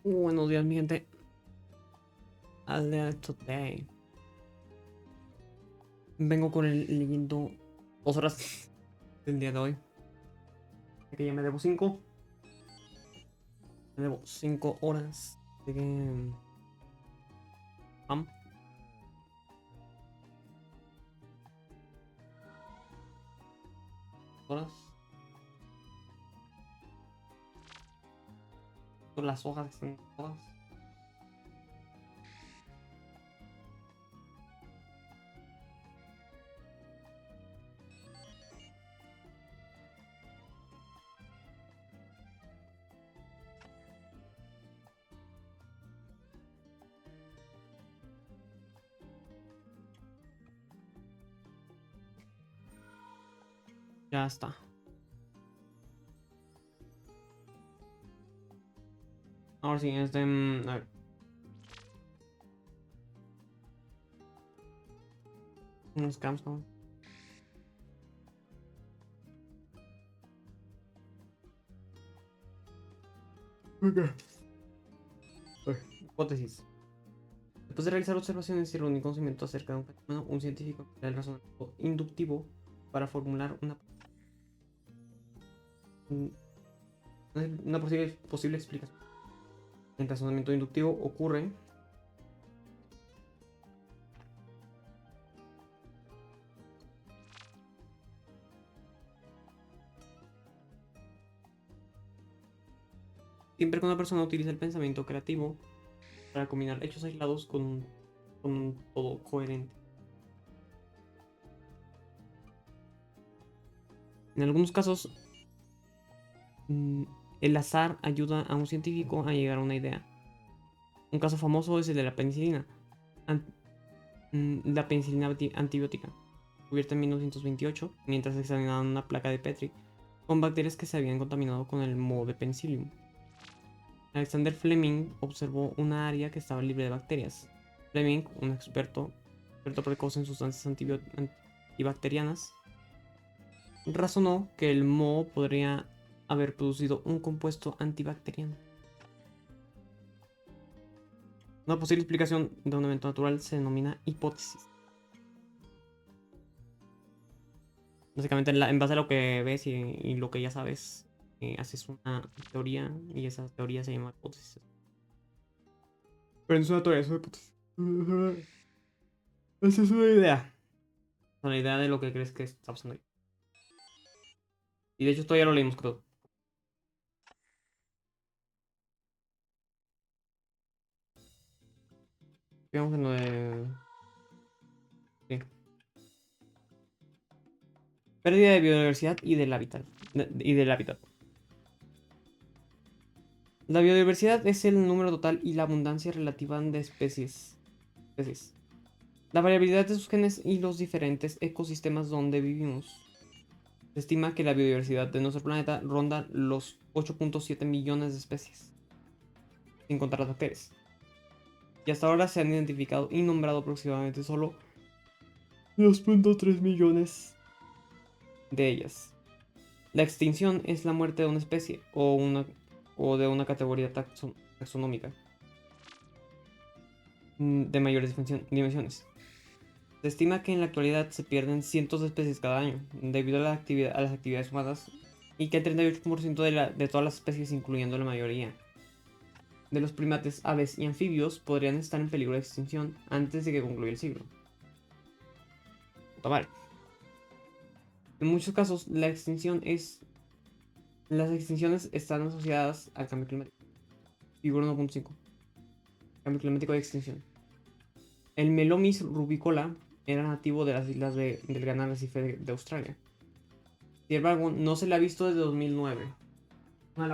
Buenos días, mi gente. Aldea Today. Vengo con el leyendo 2 horas del día de hoy. Que ya me debo 5. Me debo 5 horas. Así que. Pam. Horas. Con las hojas que están todas. Ya está. Ahora sí, a ver. Unos camps, ¿no? Ok. Hipótesis. Después de realizar observaciones y reunir conocimiento acerca de un fenómeno, un científico emplea el razonamiento inductivo para formular una posible explicación. El razonamiento inductivo ocurre siempre que una persona utiliza el pensamiento creativo para combinar hechos aislados con un todo coherente. En algunos casos, el azar ayuda a un científico a llegar a una idea. Un caso famoso es el de la penicilina. La penicilina antibiótica, descubierta en 1928, mientras examinaban una placa de Petri con bacterias que se habían contaminado con el moho de Penicillium. Alexander Fleming observó una área que estaba libre de bacterias. Fleming, un experto precoz en sustancias antibacterianas, razonó que el moho podría haber producido un compuesto antibacteriano. Una posible explicación de un evento natural se denomina hipótesis. Básicamente, en base a lo que ves y lo que ya sabes, haces una teoría y esa teoría se llama hipótesis. Pero no es una teoría, es una hipótesis. Esa es una idea. Una idea de lo que crees que está pasando ahí. Y de hecho, esto ya lo leímos, creo. Digamos en lo de. Sí. Pérdida de biodiversidad y del hábitat. La biodiversidad es el número total y la abundancia relativa de especies. La variabilidad de sus genes y los diferentes ecosistemas donde vivimos. Se estima que la biodiversidad de nuestro planeta ronda los 8.7 millones de especies, sin contar las bacterias. Y hasta ahora se han identificado y nombrado aproximadamente solo 2.3 millones de ellas. La extinción es la muerte de una especie o de una categoría taxonómica de mayores dimensiones. Se estima que en la actualidad se pierden cientos de especies cada año debido a las actividades humanas y que el 38% de todas las especies, incluyendo la mayoría de los primates, aves y anfibios, podrían estar en peligro de extinción antes de que concluya el siglo. Puta madre. En muchos casos, las extinciones están asociadas al cambio climático. Figura 1.5. Cambio climático y extinción. El Melomis rubicola era nativo de las islas del Gran Arrecife de Australia. Sin embargo, no se le ha visto desde 2009. A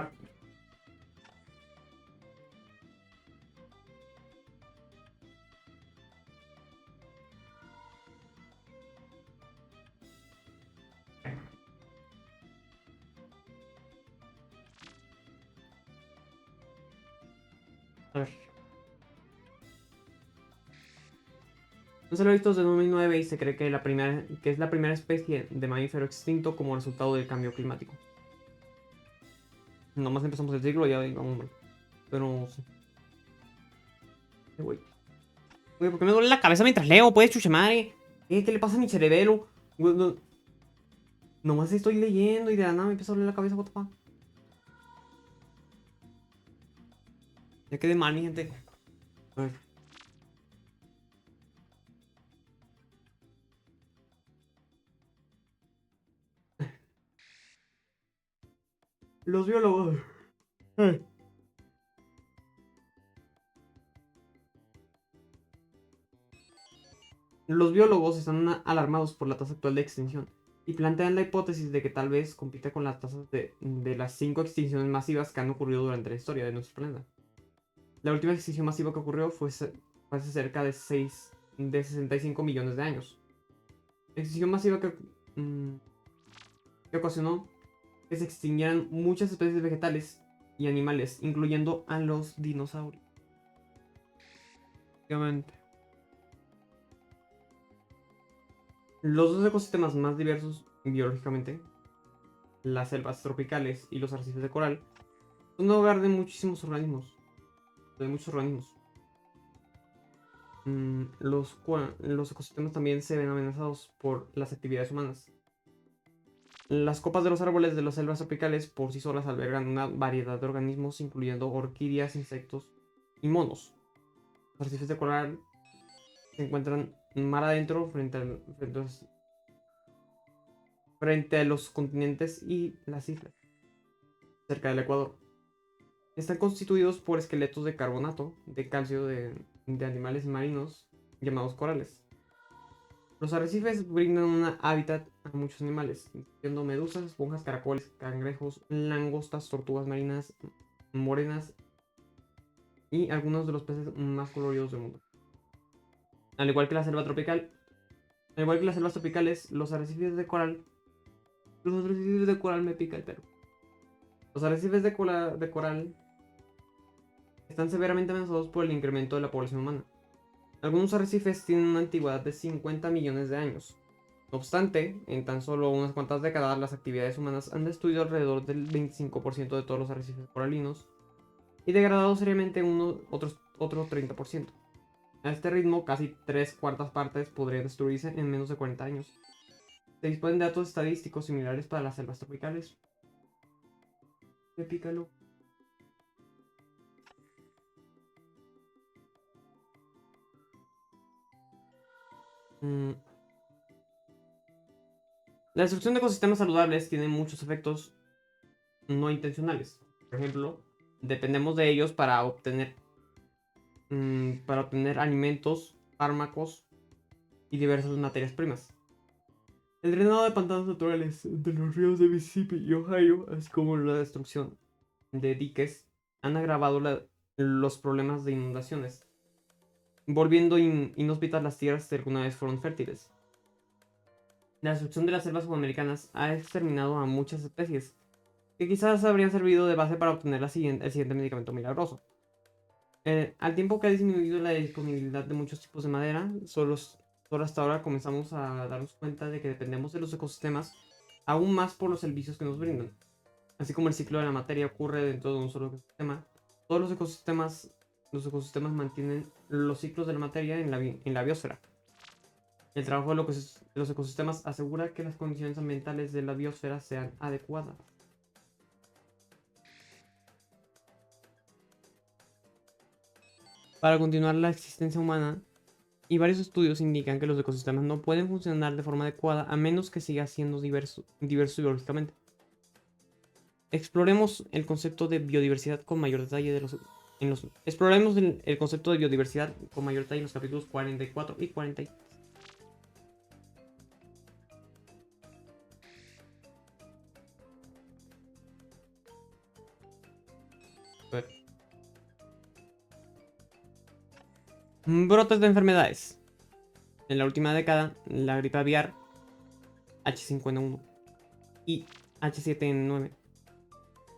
ver. No se lo ha visto desde 2009 y se cree que es la primera especie de mamífero extinto como resultado del cambio climático. Nomás empezamos el ciclo y ya vamos mal. Pero sí. Güey. Güey, ¿por qué me duele la cabeza mientras leo? Pues, chuche madre. ¿Qué le pasa a mi cerebelo? Güey, nomás estoy leyendo y de la nada me empieza a doler la cabeza, what the fuck. Ya quedé mal, mi gente. A ver. Los biólogos. Eh. Los biólogos están alarmados por la tasa actual de extinción y plantean la hipótesis de que tal vez compita con las tasas de las 5 extinciones masivas que han ocurrido durante la historia de nuestro planeta. La última extinción masiva que ocurrió fue hace cerca de 65 millones de años. Extinción masiva que ocasionó que se extinguieran muchas especies vegetales y animales, incluyendo a los dinosaurios. Obviamente. Los dos ecosistemas más diversos biológicamente, las selvas tropicales y los arrecifes de coral, son un hogar de muchísimos organismos. De muchos organismos. Los ecosistemas también se ven amenazados por las actividades humanas. Las copas de los árboles de las selvas tropicales por sí solas albergan una variedad de organismos, incluyendo orquídeas, insectos y monos. Los arrecifes de coral se encuentran mar adentro frente a los continentes y las islas, cerca del Ecuador. Están constituidos por esqueletos de carbonato, de calcio de animales marinos llamados corales. Los arrecifes brindan un hábitat a muchos animales, incluyendo medusas, esponjas, caracoles, cangrejos, langostas, tortugas marinas, morenas y algunos de los peces más coloridos del mundo. Al igual que la selva tropical, al igual que las selvas tropicales, los arrecifes de coral me pica el pelo. Los arrecifes de coral están severamente amenazados por el incremento de la población humana. Algunos arrecifes tienen una antigüedad de 50 millones de años. No obstante, en tan solo unas cuantas décadas, las actividades humanas han destruido alrededor del 25% de todos los arrecifes coralinos y degradado seriamente otro 30%. A este ritmo, casi 3/4 partes podrían destruirse en menos de 40 años. Se disponen de datos estadísticos similares para las selvas tropicales. Me pícalo. Mm. La destrucción de ecosistemas saludables tiene muchos efectos no intencionales. Por ejemplo, dependemos de ellos para obtener alimentos, fármacos y diversas materias primas. El drenado de pantanos naturales de los ríos de Mississippi y Ohio, así como la destrucción de diques, han agravado los problemas de inundaciones, volviendo inhóspitas las tierras que alguna vez fueron fértiles. La destrucción de las selvas sudamericanas ha exterminado a muchas especies, que quizás habrían servido de base para obtener el siguiente medicamento milagroso. Al tiempo que ha disminuido la disponibilidad de muchos tipos de madera, solo hasta ahora comenzamos a darnos cuenta de que dependemos de los ecosistemas aún más por los servicios que nos brindan. Así como el ciclo de la materia ocurre dentro de un solo ecosistema, todos los ecosistemas mantienen los ciclos de la materia en la biosfera. El trabajo de los ecosistemas asegura que las condiciones ambientales de la biosfera sean adecuadas. Para continuar la existencia humana, y varios estudios indican que los ecosistemas no pueden funcionar de forma adecuada a menos que siga siendo diverso biológicamente. Exploremos el concepto de biodiversidad con mayor detalle exploremos el concepto de biodiversidad con mayor detalle en los capítulos 44 y 40. A ver. Brotes de enfermedades. En la última década, la gripe aviar H5N1 y H7N9,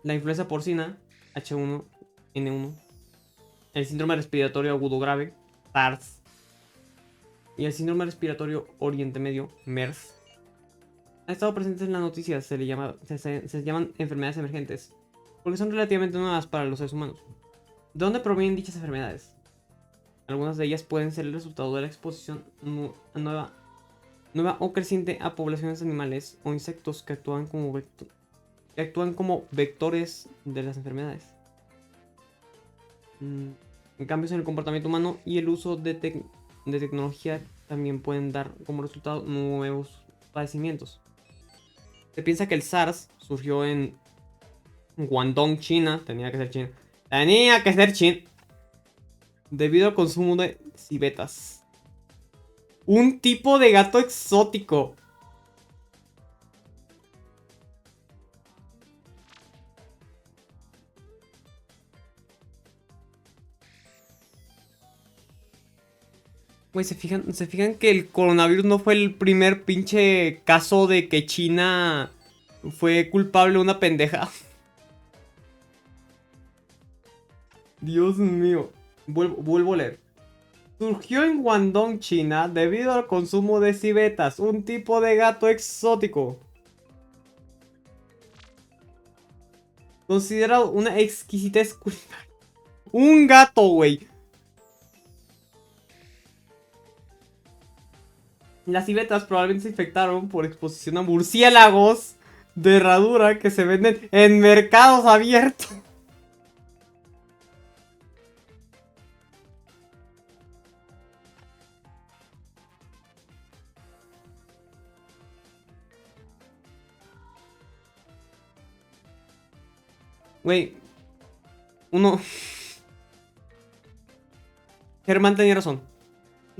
la influenza porcina H1N1, el síndrome respiratorio agudo grave SARS y el síndrome respiratorio Oriente Medio MERS han estado presentes en las noticias. Se llaman enfermedades emergentes porque son relativamente nuevas para los seres humanos. ¿De dónde provienen dichas enfermedades? Algunas de ellas pueden ser el resultado de la exposición nueva o creciente a poblaciones de animales o insectos que actúan como vectores de las enfermedades. En cambios en el comportamiento humano y el uso de tecnología también pueden dar como resultado nuevos padecimientos. Se piensa que el SARS surgió en Guangdong, China. Tenía que ser China. Tenía que ser China. Debido al consumo de civetas. Un tipo de gato exótico. Güey, ¿se fijan que el coronavirus no fue el primer pinche caso de que China fue culpable de una pendeja? Dios mío. Vuelvo a leer. Surgió en Guangdong, China, debido al consumo de civetas, un tipo de gato exótico. Considerado una exquisitez culinaria. Un gato, güey. Las civetas probablemente se infectaron por exposición a murciélagos de herradura que se venden en mercados abiertos. Güey, uno... Germán tenía razón.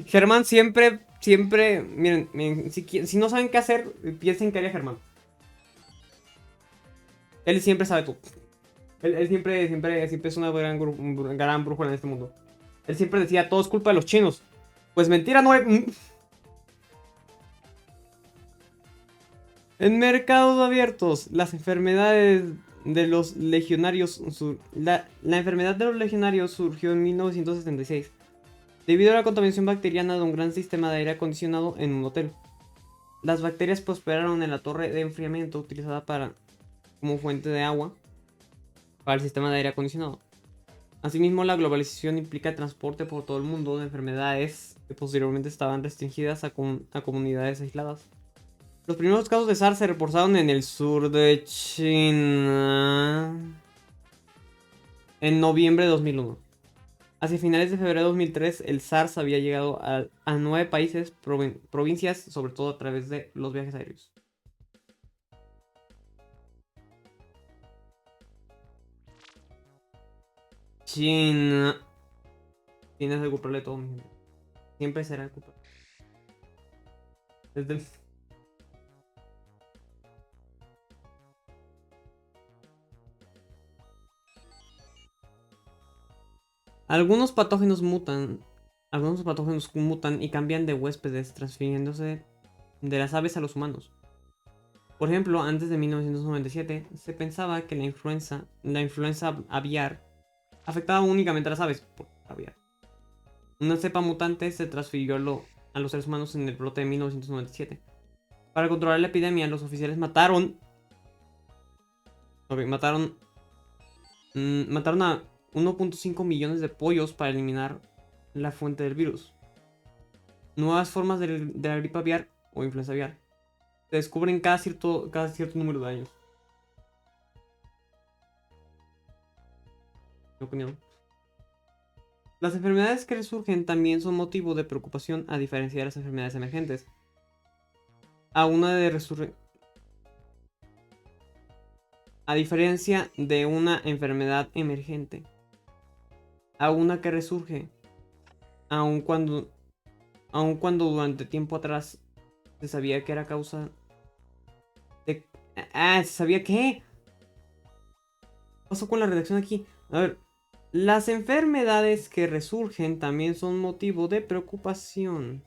Germán siempre... Miren, si no saben qué hacer, piensen que haría Germán. Él siempre sabe todo. Él siempre es una gran brújula en este mundo. Él siempre decía, todo es culpa de los chinos. Pues mentira, no es... En mercados abiertos, las enfermedades de los legionarios... La enfermedad de los legionarios surgió en 1976. Debido a la contaminación bacteriana de un gran sistema de aire acondicionado en un hotel. Las bacterias prosperaron en la torre de enfriamiento utilizada como fuente de agua para el sistema de aire acondicionado. Asimismo, la globalización implica transporte por todo el mundo de enfermedades que posteriormente estaban restringidas a comunidades aisladas. Los primeros casos de SARS se reportaron en el sur de China en noviembre de 2001. Hacia finales de febrero de 2003, el SARS había llegado a 9 países, provincias, sobre todo a través de los viajes aéreos. China. China es el culpable de todo, mi gente. Siempre será el culpable. Desde el... Algunos patógenos mutan y cambian de huéspedes, transfiriéndose de las aves a los humanos. Por ejemplo, antes de 1997 se pensaba que la influenza aviar afectaba únicamente a las aves por aviar. Una cepa mutante se transfirió a los seres humanos en el brote de 1997. Para controlar la epidemia, los oficiales mataron a 1.5 millones de pollos para eliminar la fuente del virus. Nuevas formas de la gripe aviar o influenza aviar se descubren cada cierto número de años. Mi opinión. Las enfermedades que resurgen también son motivo de preocupación a diferencia de las enfermedades emergentes. A diferencia de una enfermedad emergente, a una que resurge, aun cuando durante tiempo atrás se sabía que era causa de... ¿se sabía qué? ¿Qué pasó con la redacción aquí? A ver, las enfermedades que resurgen también son motivo de preocupación.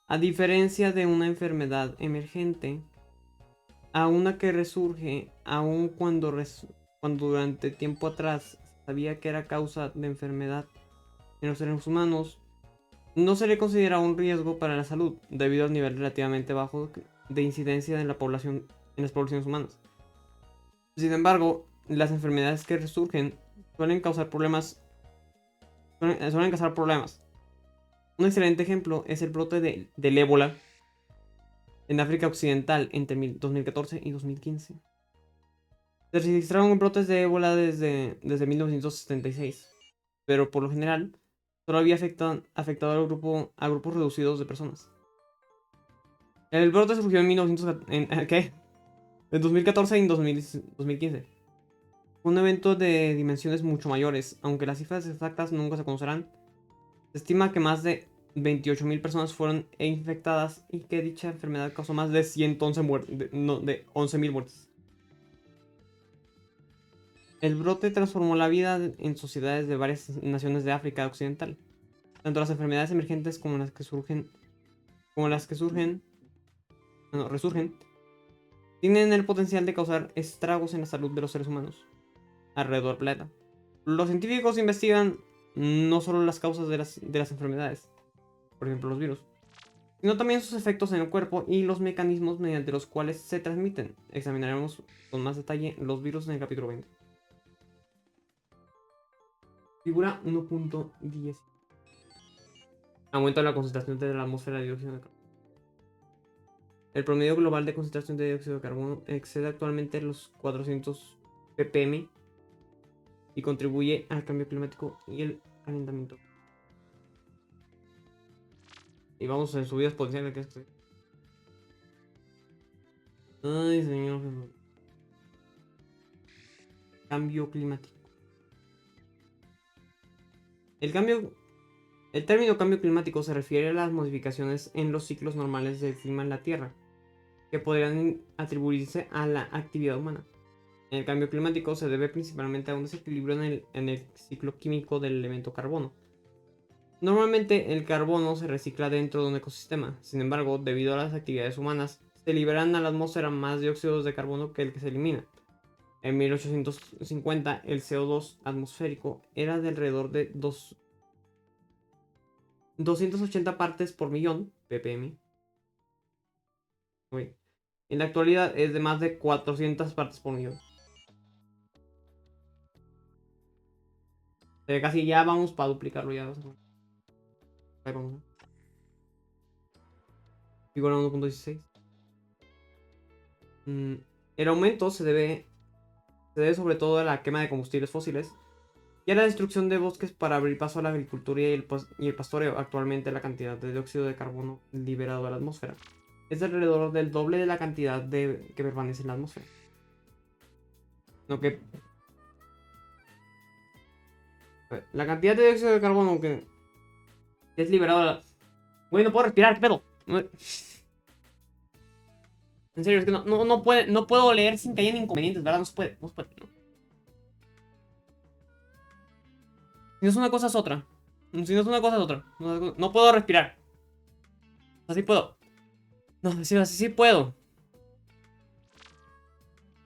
A diferencia de una enfermedad emergente, a una que resurge, aun cuando durante tiempo atrás sabía que era causa de enfermedad en los seres humanos, no se le considera un riesgo para la salud debido al nivel relativamente bajo de incidencia en las poblaciones humanas. Sin embargo, las enfermedades que resurgen suelen causar problemas. Suelen causar problemas. Un excelente ejemplo es el brote del ébola en África Occidental entre 2014 y 2015. Se registraron brotes de ébola desde 1976, pero por lo general solo había afectado a grupos reducidos de personas. El brote surgió en 1914, ¿qué? En 2014 y en 2015. Fue un evento de dimensiones mucho mayores, aunque las cifras exactas nunca se conocerán. Se estima que más de 28.000 personas fueron infectadas y que dicha enfermedad causó más de 111 muertes, no, de 11.000 muertes. El brote transformó la vida en sociedades de varias naciones de África Occidental. Tanto las enfermedades emergentes resurgen, tienen el potencial de causar estragos en la salud de los seres humanos alrededor del planeta. Los científicos investigan no solo las causas de las enfermedades, por ejemplo los virus, sino también sus efectos en el cuerpo y los mecanismos mediante los cuales se transmiten. Examinaremos con más detalle los virus en el capítulo 20. Figura 1.10. Aumento de la concentración de la atmósfera de dióxido de carbono. El promedio global de concentración de dióxido de carbono excede actualmente los 400 ppm y contribuye al cambio climático y el calentamiento. Y vamos en subidas potenciales que estoy. Ay, señor. Cambio climático. El término cambio climático se refiere a las modificaciones en los ciclos normales del clima en la Tierra, que podrían atribuirse a la actividad humana. El cambio climático se debe principalmente a un desequilibrio en el ciclo químico del elemento carbono. Normalmente el carbono se recicla dentro de un ecosistema, sin embargo, debido a las actividades humanas, se liberan a la atmósfera más dióxidos de carbono que el que se elimina. En 1850 el CO2 atmosférico era de alrededor de 280 partes por millón, ppm. Uy. En la actualidad es de más de 400 partes por millón. Casi ya vamos para duplicarlo ya. Ahí vamos. Figura 1.16. El aumento se debe sobre todo a la quema de combustibles fósiles y a la destrucción de bosques para abrir paso a la agricultura y el pastoreo. Actualmente la cantidad de dióxido de carbono liberado a la atmósfera es alrededor del doble de la cantidad que permanece en la atmósfera. La cantidad de dióxido de carbono que es liberado. Güey, no puedo respirar, ¿qué pedo? En serio, es que no puedo leer sin que haya inconvenientes, ¿verdad? No se puede, no se puede. No. Si no es una cosa es otra. Si no es una cosa es otra. No puedo respirar. Así puedo. No, así puedo.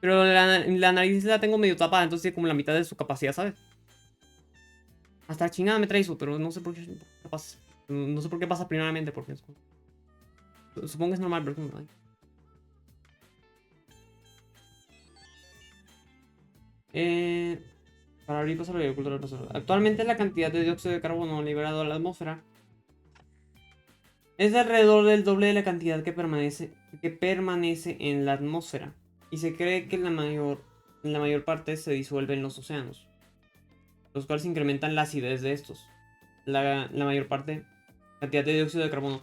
Pero la nariz la tengo medio tapada, entonces tiene como la mitad de su capacidad, ¿sabes? Hasta la chingada me trae eso, pero no sé por qué pasa. No sé por qué pasa primeramente, porque supongo que es normal, pero no. Para abrir paso a la agricultura. Actualmente la cantidad de dióxido de carbono liberado a la atmósfera es de alrededor del doble de la cantidad que permanece en la atmósfera. Y se cree que la mayor parte se disuelve en los océanos, los cuales incrementan la acidez de estos. La mayor cantidad de dióxido de carbono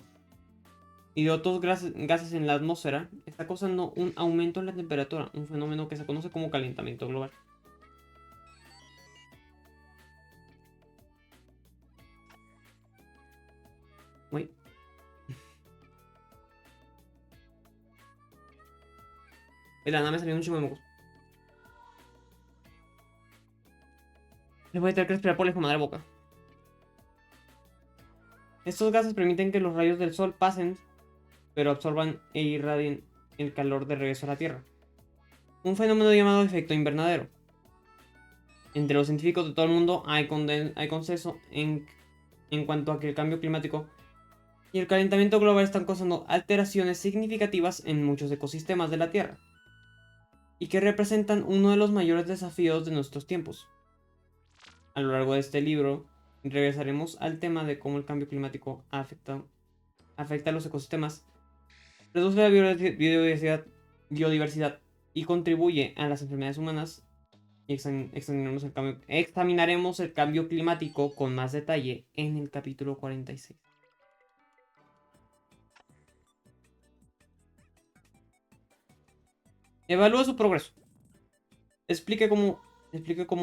y de otros gases en la atmósfera está causando un aumento en la temperatura, un fenómeno que se conoce como calentamiento global. Uy. De la nada me salió un chingo de mocos. Le voy a tener que respirar por la de la boca. Estos gases permiten que los rayos del sol pasen, pero absorban e irradien el calor de regreso a la Tierra. Un fenómeno llamado efecto invernadero. Entre los científicos de todo el mundo hay consenso en cuanto a que el cambio climático y el calentamiento global están causando alteraciones significativas en muchos ecosistemas de la Tierra. y que representan uno de los mayores desafíos de nuestros tiempos. A lo largo de este libro, regresaremos al tema de cómo el cambio climático afecta a los ecosistemas, reduce la biodiversidad y contribuye a las enfermedades humanas. Y examinaremos el cambio climático con más detalle en el capítulo 46. Evalúa su progreso. Explique cómo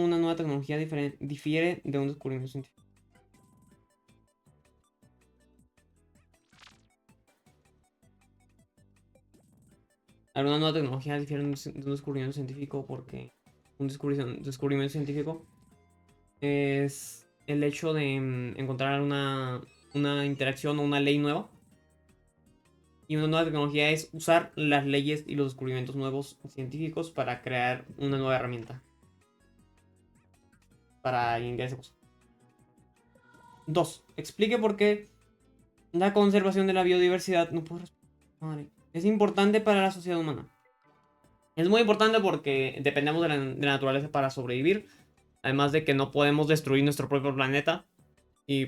una nueva tecnología difiere de un descubrimiento científico. Una nueva tecnología difiere de un descubrimiento científico porque un descubrimiento científico es el hecho de encontrar una interacción o una ley nueva. Y una nueva tecnología es usar las leyes y los descubrimientos nuevos científicos para crear una nueva herramienta. Para ingresos. 2. Explique por qué la conservación de la biodiversidad es importante para la sociedad humana. Es muy importante porque dependemos de la naturaleza para sobrevivir. Además de que no podemos destruir nuestro propio planeta. Y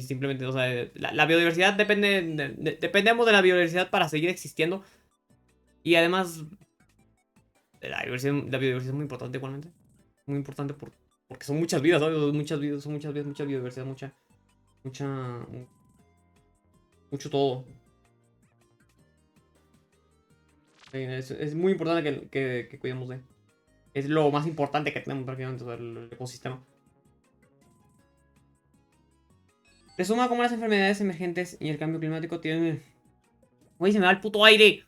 simplemente, o sea, la biodiversidad dependemos de la biodiversidad para seguir existiendo. Y además, la biodiversidad es muy importante igualmente. Muy importante porque son muchas vidas, ¿sabes? Muchas vidas, son muchas vidas, mucha biodiversidad, mucho todo. Es muy importante que cuidemos de. Es lo más importante que tenemos prácticamente, o sea, el ecosistema. Resuma cómo las enfermedades emergentes y el cambio climático tienen. Uy, se me va el puto aire.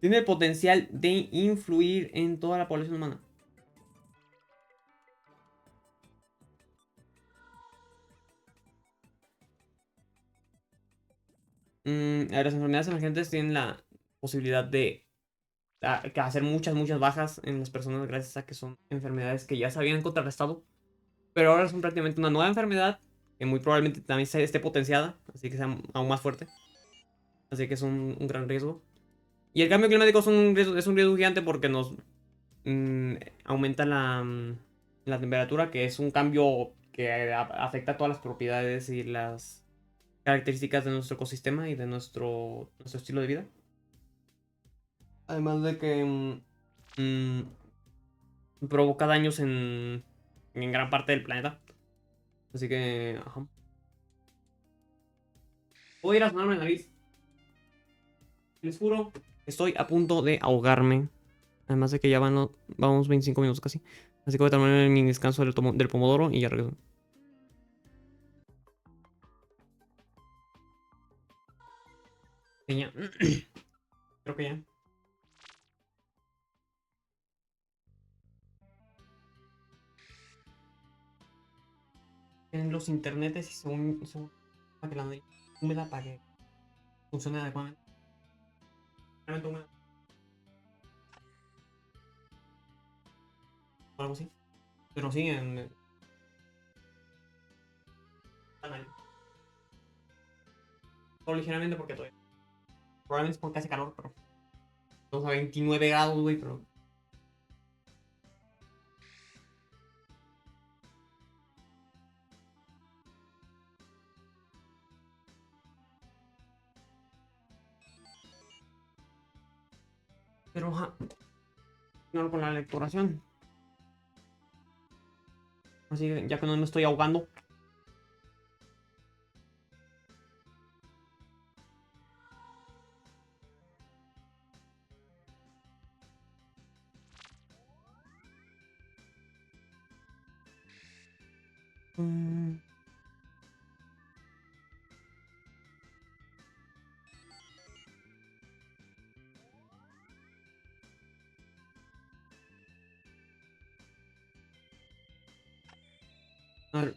Tiene el potencial de influir en toda la población humana. Las enfermedades emergentes tienen la posibilidad de hacer muchas bajas en las personas gracias a que son enfermedades que ya se habían contrarrestado. Pero ahora son prácticamente una nueva enfermedad que muy probablemente también esté potenciada, así que sea aún más fuerte. Así que es un gran riesgo. Y el cambio climático es un riesgo gigante porque nos aumenta la temperatura, que es un cambio que afecta a todas las propiedades y las características de nuestro ecosistema y de nuestro estilo de vida. Además de que provoca daños en gran parte del planeta. Así que, ajá. Voy a ir a sonarme la nariz. Les juro, estoy a punto de ahogarme. Además de que ya vamos 25 minutos casi. Así que voy a terminar mi descanso del pomodoro y ya regreso. Sí, ya. Creo que ya. En los internetes y según para que la nariz húmeda para que funcione adecuadamente. Realmente húmeda. O algo así. Pero sí, la nariz. Solo ligeramente porque todavía. Probablemente es porque hace calor, pero. Estamos a 29 grados, güey, pero. Pero, ajá. No con la lecturación. Así que ya que no me estoy ahogando. Mm, a ver.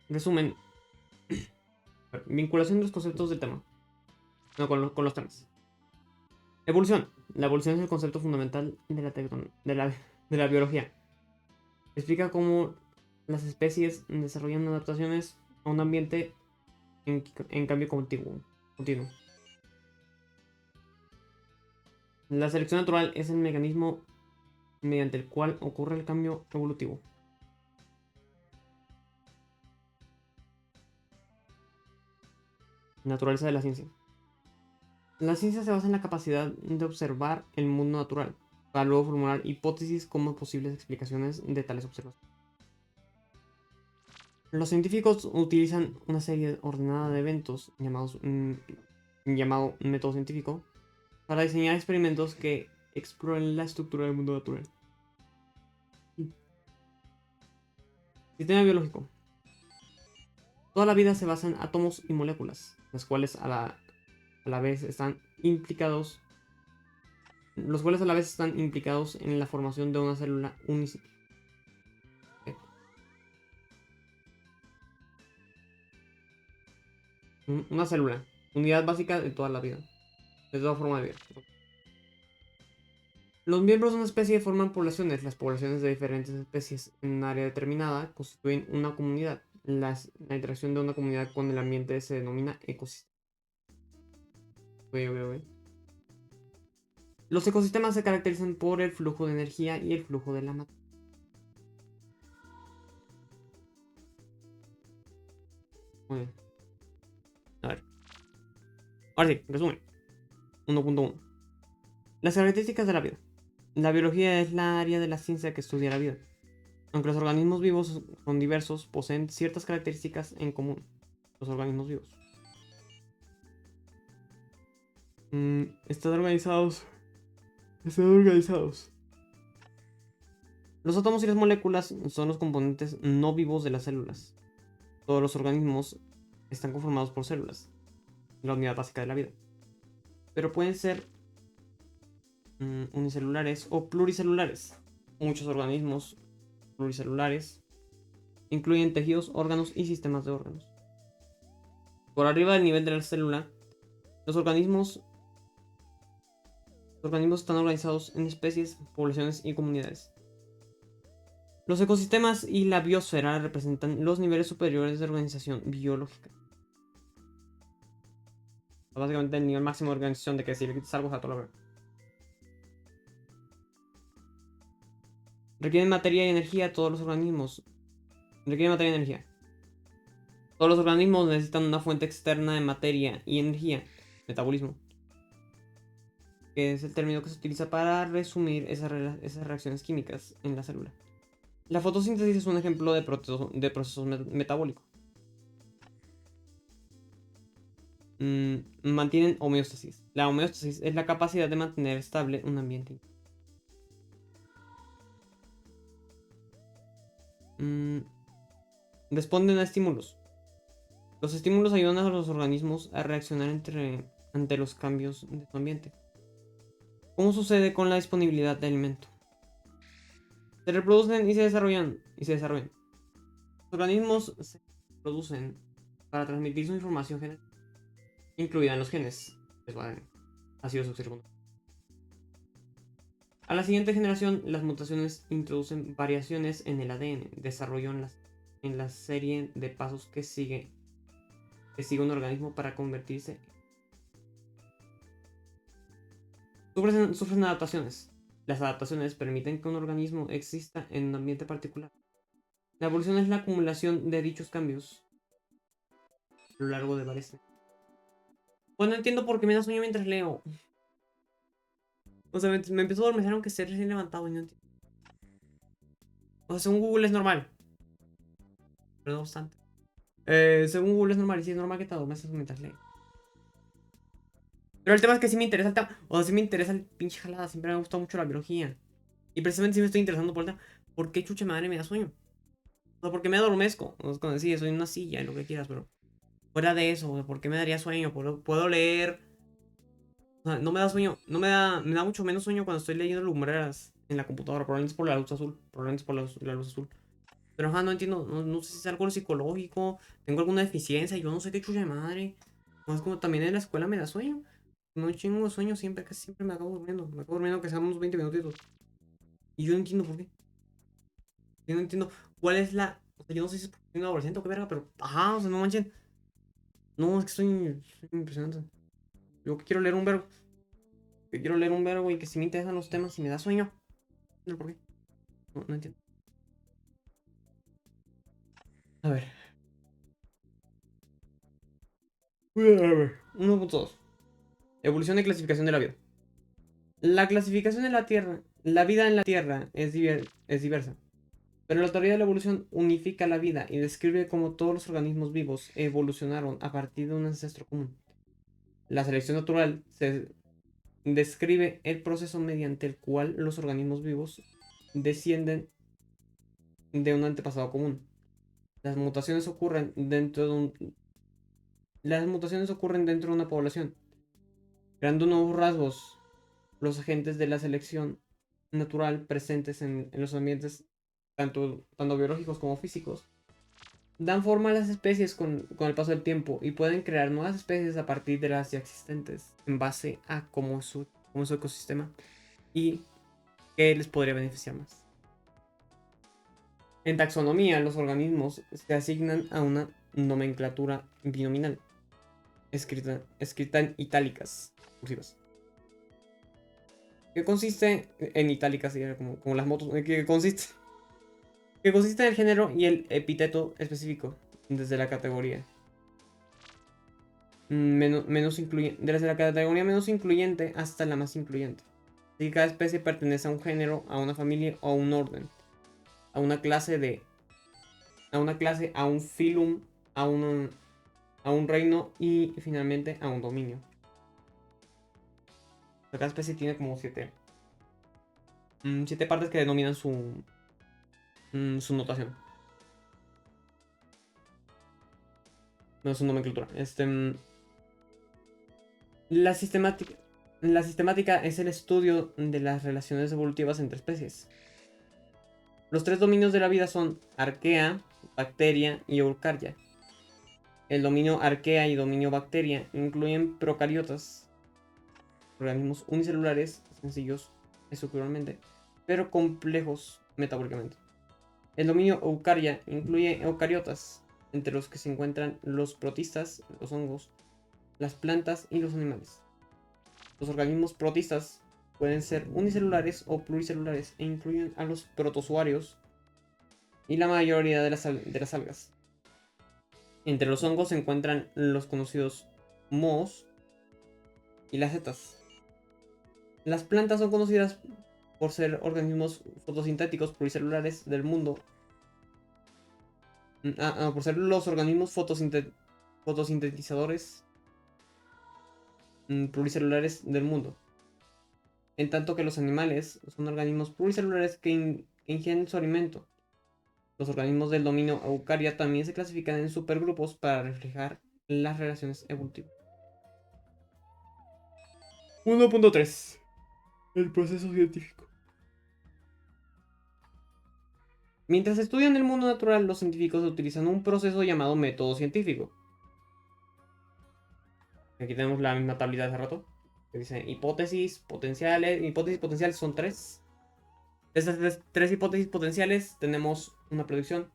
Resumen. Vinculación de los conceptos del tema. No, con los temas. Evolución. La evolución es el concepto fundamental de la biología. Explica cómo las especies desarrollan adaptaciones a un ambiente en cambio continuo. La selección natural es el mecanismo mediante el cual ocurre el cambio evolutivo. Naturaleza de la ciencia. La ciencia se basa en la capacidad de observar el mundo natural, para luego formular hipótesis como posibles explicaciones de tales observaciones. Los científicos utilizan una serie ordenada de eventos llamado método científico para diseñar experimentos que exploren la estructura del mundo natural. Sistema biológico. Toda la vida se basa en átomos y moléculas, las cuales a la vez están implicados, los cuales a la vez están implicados en la formación de una célula una célula, unidad básica de toda la vida, de toda forma de vida. Los miembros de una especie forman poblaciones. Las poblaciones de diferentes especies en un área determinada constituyen una comunidad. La interacción de una comunidad con el ambiente se denomina ecosistema. Los ecosistemas se caracterizan por el flujo de energía y el flujo de la materia. Muy bien. A ver. Ahora sí, resumen. 1.1. Las características de la vida. La biología es la área de la ciencia que estudia la vida. Aunque los organismos vivos son diversos, poseen ciertas características en común. Los organismos vivos están organizados. Están organizados. Los átomos y las moléculas son los componentes no vivos de las células. Todos los organismos están conformados por células, la unidad básica de la vida. Pero pueden ser unicelulares o pluricelulares. Muchos organismos pluricelulares incluyen tejidos, órganos y sistemas de órganos. Por arriba del nivel de la célula, los organismos están organizados en especies, poblaciones y comunidades. Los ecosistemas y la biosfera representan los niveles superiores de organización biológica. Básicamente el nivel máximo de organización de que si le quitas algo a todo lo. Requieren materia y energía todos los organismos. Requieren materia y energía. Todos los organismos necesitan una fuente externa de materia y energía. Metabolismo. Que es el término que se utiliza para resumir esas reacciones químicas en la célula. La fotosíntesis es un ejemplo de procesos metabólicos. Mantienen homeostasis. La homeostasis es la capacidad de mantener estable un ambiente. Responden a estímulos. Los estímulos ayudan a los organismos a reaccionar ante los cambios de su ambiente. ¿Cómo sucede con la disponibilidad de alimento? Se reproducen y se desarrollan. Los organismos se reproducen para transmitir su información genética, incluida en los genes. Ha sido su circunstancia. A la siguiente generación, las mutaciones introducen variaciones en el ADN, desarrollo en la serie de pasos que sigue un organismo para convertirse. Sufren adaptaciones. Las adaptaciones permiten que un organismo exista en un ambiente particular. La evolución es la acumulación de dichos cambios a lo largo de varias. Pues no entiendo por qué me da sueño mientras leo. O sea, me empezó a dormir aunque esté recién levantado y no entiendo. O sea, según Google es normal. Pero no obstante. Según Google es normal y sí es normal que te adormeces mientras lees. Pero el tema es que sí me interesa el tema. O sea, sí me interesa el pinche jalada. Siempre me ha gustado mucho la biología. Y precisamente sí me estoy interesando por el tema. ¿Por qué chucha madre me da sueño? O sea, ¿por qué me adormezco? O sea, sí, estoy en una silla y lo que quieras, pero fuera de eso, ¿por qué me daría sueño? Puedo leer. O sea, no me da sueño. Me da mucho menos sueño cuando estoy leyendo lumbreras en la computadora. Probablemente es por la luz azul. Probablemente es por la luz azul. Pero ajá, no entiendo. No sé si es algo psicológico. Tengo alguna deficiencia. Yo no sé qué chucha de madre. No, es como también en la escuela me da sueño. No chingo de sueño siempre, casi siempre me acabo durmiendo. Me acabo durmiendo que sean unos 20 minutitos. Y yo no entiendo por qué. Yo no entiendo cuál es la. O sea, yo no sé si es porque soy un adolescente o qué verga, pero. Ajá, o sea, no manchen. No, es que soy impresionante. Yo quiero leer un verbo. Yo quiero leer un verbo y que si me interesan los temas y me da sueño. No sé por qué. No entiendo. A ver. 1.2. Evolución y clasificación de la vida. La clasificación de la Tierra. La vida en la Tierra es diversa. Pero la teoría de la evolución unifica la vida y describe cómo todos los organismos vivos evolucionaron a partir de un ancestro común. La selección natural se describe el proceso mediante el cual los organismos vivos descienden de un antepasado común. Las mutaciones ocurren dentro de las mutaciones ocurren dentro de una población, creando nuevos rasgos. Los agentes de la selección natural presentes en los ambientes, tanto biológicos como físicos, dan forma a las especies con el paso del tiempo y pueden crear nuevas especies a partir de las ya existentes, en base a cómo es su ecosistema y qué les podría beneficiar más. En taxonomía, los organismos se asignan a una nomenclatura binominal, escrita en itálicas, cursivas, que consiste en itálicas, como las motos, que consiste en el género y el epíteto específico, desde la categoría menos incluyente, desde la categoría menos incluyente hasta la más incluyente. Así que cada especie pertenece a un género, a una familia o a un orden, a una clase a un filum, a un reino y finalmente a un dominio. Cada especie tiene como siete partes que denominan su notación. No, su nomenclatura. La sistemática, la sistemática es el estudio de las relaciones evolutivas entre especies. Los tres dominios de la vida son arquea, bacteria y eucarya. El dominio arquea y dominio bacteria incluyen procariotas, organismos unicelulares, sencillos estructuralmente, pero complejos metabólicamente. El dominio eucarya incluye eucariotas, entre los que se encuentran los protistas, los hongos, las plantas y los animales. Los organismos protistas pueden ser unicelulares o pluricelulares e incluyen a los protozoarios y la mayoría de las algas. Entre los hongos se encuentran los conocidos mohos y las setas. Las plantas son conocidas por ser organismos fotosintéticos pluricelulares del mundo. Por ser los organismos fotosintetizadores pluricelulares del mundo. En tanto que los animales son organismos pluricelulares que ingieren su alimento. Los organismos del dominio eucarya también se clasifican en supergrupos para reflejar las relaciones evolutivas. 1.3. El proceso científico. Mientras estudian el mundo natural, los científicos utilizan un proceso llamado método científico. Aquí tenemos la misma tablita de hace rato, que dice hipótesis potenciales. Hipótesis potenciales son tres. De estas tres hipótesis potenciales tenemos una predicción.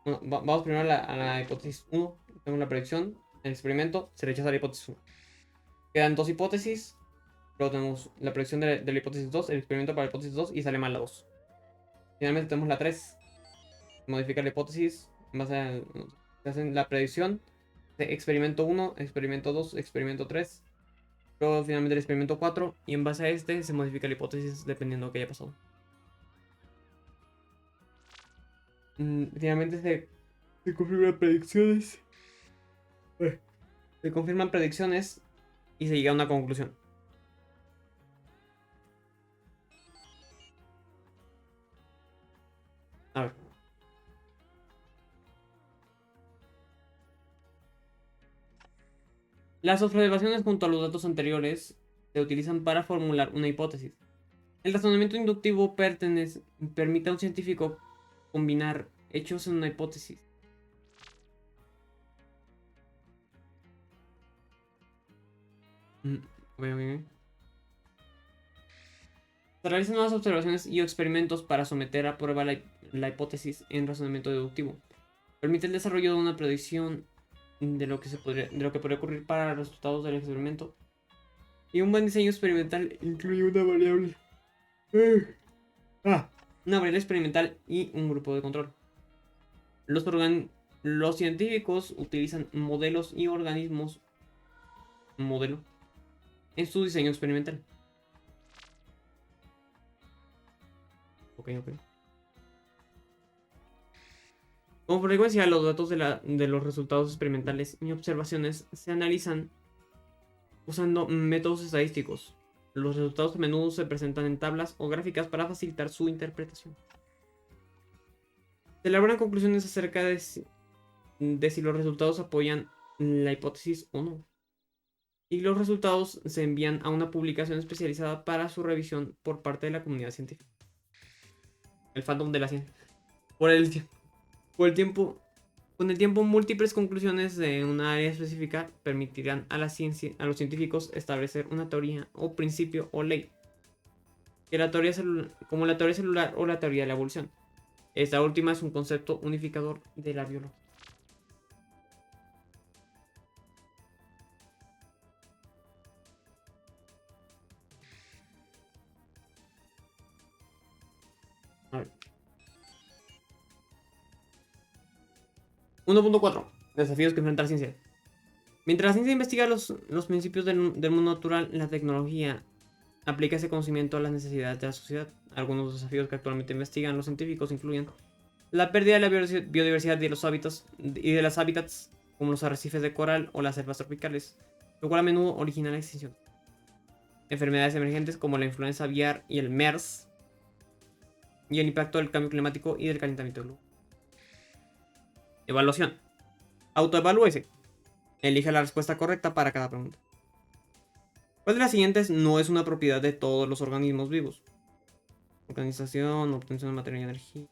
Bueno, vamos primero a la hipótesis 1. Tenemos la predicción. En el experimento se rechaza la hipótesis 1. Quedan dos hipótesis. Luego tenemos la predicción de la hipótesis 2, el experimento para la hipótesis 2 y sale mal la 2. Finalmente tenemos la 3. Modifica la hipótesis en base a se hacen la predicción de experimento 1, experimento 2, experimento 3. Luego finalmente el experimento 4 y en base a este se modifica la hipótesis dependiendo de lo que haya pasado. Finalmente se confirman predicciones. Se confirman predicciones y se llega a una conclusión. A ver. Las observaciones junto a los datos anteriores se utilizan para formular una hipótesis. El razonamiento inductivo permite a un científico combinar hechos en una hipótesis. Okay. Se realizan nuevas observaciones y experimentos para someter a prueba la hipótesis en razonamiento deductivo. Permite el desarrollo de una predicción de lo que podría ocurrir para los resultados del experimento. Y un buen diseño experimental incluye una variable. Una variable experimental y un grupo de control. Los, los científicos utilizan modelos y organismos modelo en su diseño experimental. Ok. Con frecuencia, los datos de los resultados experimentales y observaciones se analizan usando métodos estadísticos. Los resultados a menudo se presentan en tablas o gráficas para facilitar su interpretación. Se elaboran conclusiones acerca de si los resultados apoyan la hipótesis o no. Y los resultados se envían a una publicación especializada para su revisión por parte de la comunidad científica. El fandom de la ciencia. Por el tiempo, con el tiempo, múltiples conclusiones de una área específica permitirán a los científicos establecer una teoría o principio o ley, como la teoría celular o la teoría de la evolución. Esta última es un concepto unificador de la biología. A ver. 1.4. Desafíos que enfrenta la ciencia. Mientras la ciencia investiga los principios del mundo natural, la tecnología aplica ese conocimiento a las necesidades de la sociedad. Algunos desafíos que actualmente investigan los científicos incluyen la pérdida de la biodiversidad de los hábitats y de las hábitats, como los arrecifes de coral o las selvas tropicales, lo cual a menudo origina la extinción. Enfermedades emergentes como la influenza aviar y el MERS, y el impacto del cambio climático y del calentamiento global. Evaluación. Autoevalúese. Elija la respuesta correcta para cada pregunta. ¿Cuál de las siguientes no es una propiedad de todos los organismos vivos? Organización, obtención de materia y energía.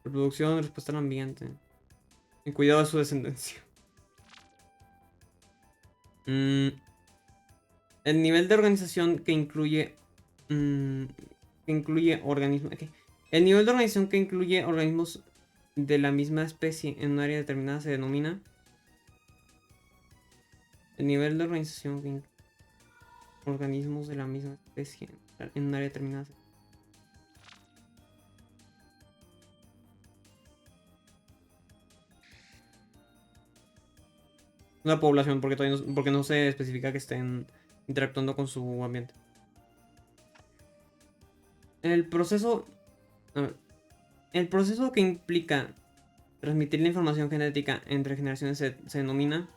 Reproducción, respuesta al ambiente. Y cuidado de su descendencia. El nivel de organización que incluye. Organismos. Okay. El nivel de organización que incluye organismos de la misma especie en un área determinada se denomina. El nivel de organización que incluye organismos de la misma especie en un área determinada. Una población, porque no se especifica que estén interactuando con su ambiente. El proceso. A ver, el proceso que implica transmitir la información genética entre generaciones se denomina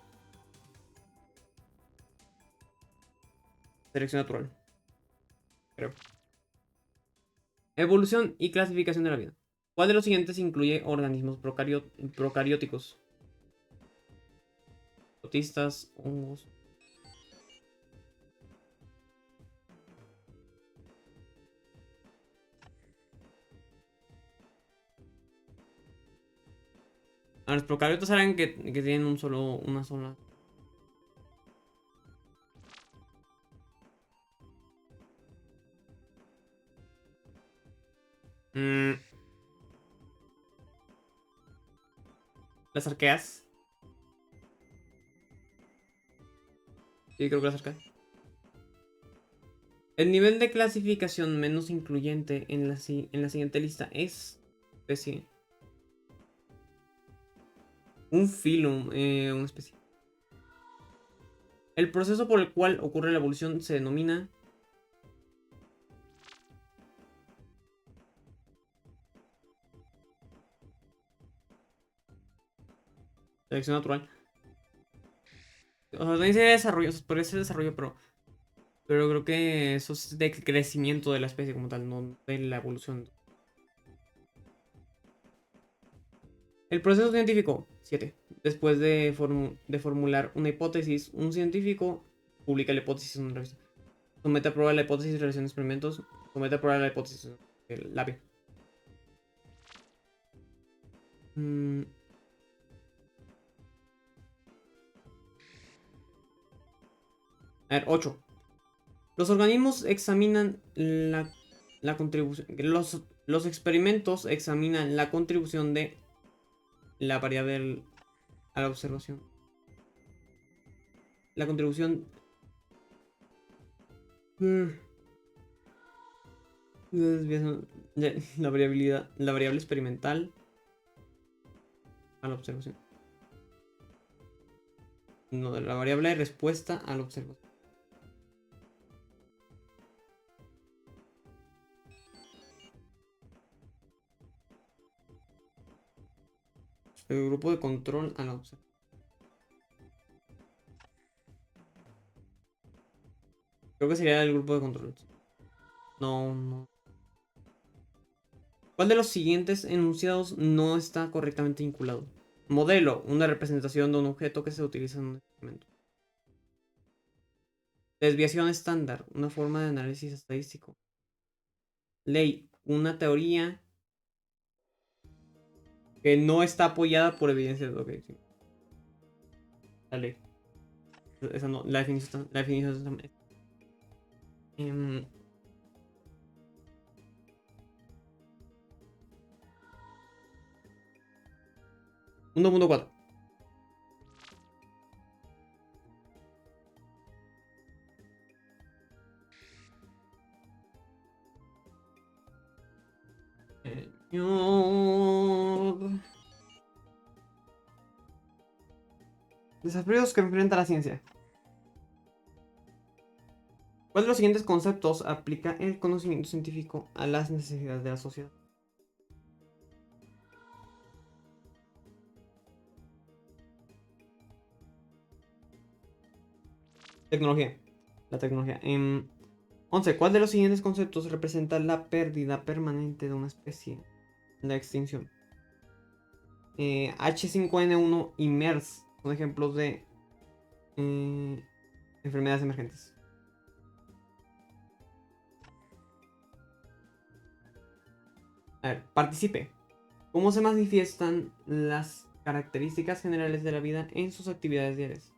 selección natural. Creo. Evolución y clasificación de la vida. ¿Cuál de los siguientes incluye organismos procarióticos? Protistas, hongos. A los procariotas saben que tienen una sola. Las arqueas. Sí, creo que las arqueas. El nivel de clasificación menos incluyente en la siguiente lista es especie. Un filum, una especie. El proceso por el cual ocurre la evolución se denomina selección natural. O sea, también sería desarrollo, podría ser desarrollo, pero creo que eso es de crecimiento de la especie como tal, no de la evolución. El proceso científico, 7. Después de formular una hipótesis, un científico publica la hipótesis en una revista. Somete a prueba la hipótesis, realiza experimentos. Somete a prueba la hipótesis, la B. A ver, 8. Los organismos examinan la contribución. Los experimentos examinan la contribución de la variable a la observación. La contribución... desviación la variable experimental a la observación. No, la variable de respuesta a la observación. El grupo de control a la observación. Creo que sería el grupo de control. No, no. ¿Cuál de los siguientes enunciados no está correctamente vinculado? Modelo, una representación de un objeto que se utiliza en un experimento. Desviación estándar, una forma de análisis estadístico. Ley, una teoría que no está apoyada por evidencia. Ok, sí. La ley. Esa no, la definición está. Em, 1.4. Desafíos que enfrenta la ciencia. ¿Cuál de los siguientes conceptos aplica el conocimiento científico a las necesidades de la sociedad? Tecnología. La tecnología. 11. ¿Cuál de los siguientes conceptos representa la pérdida permanente de una especie? La extinción. H5N1 y MERS son ejemplos de enfermedades emergentes. A ver, participe. ¿Cómo se manifiestan las características generales de la vida en sus actividades diarias?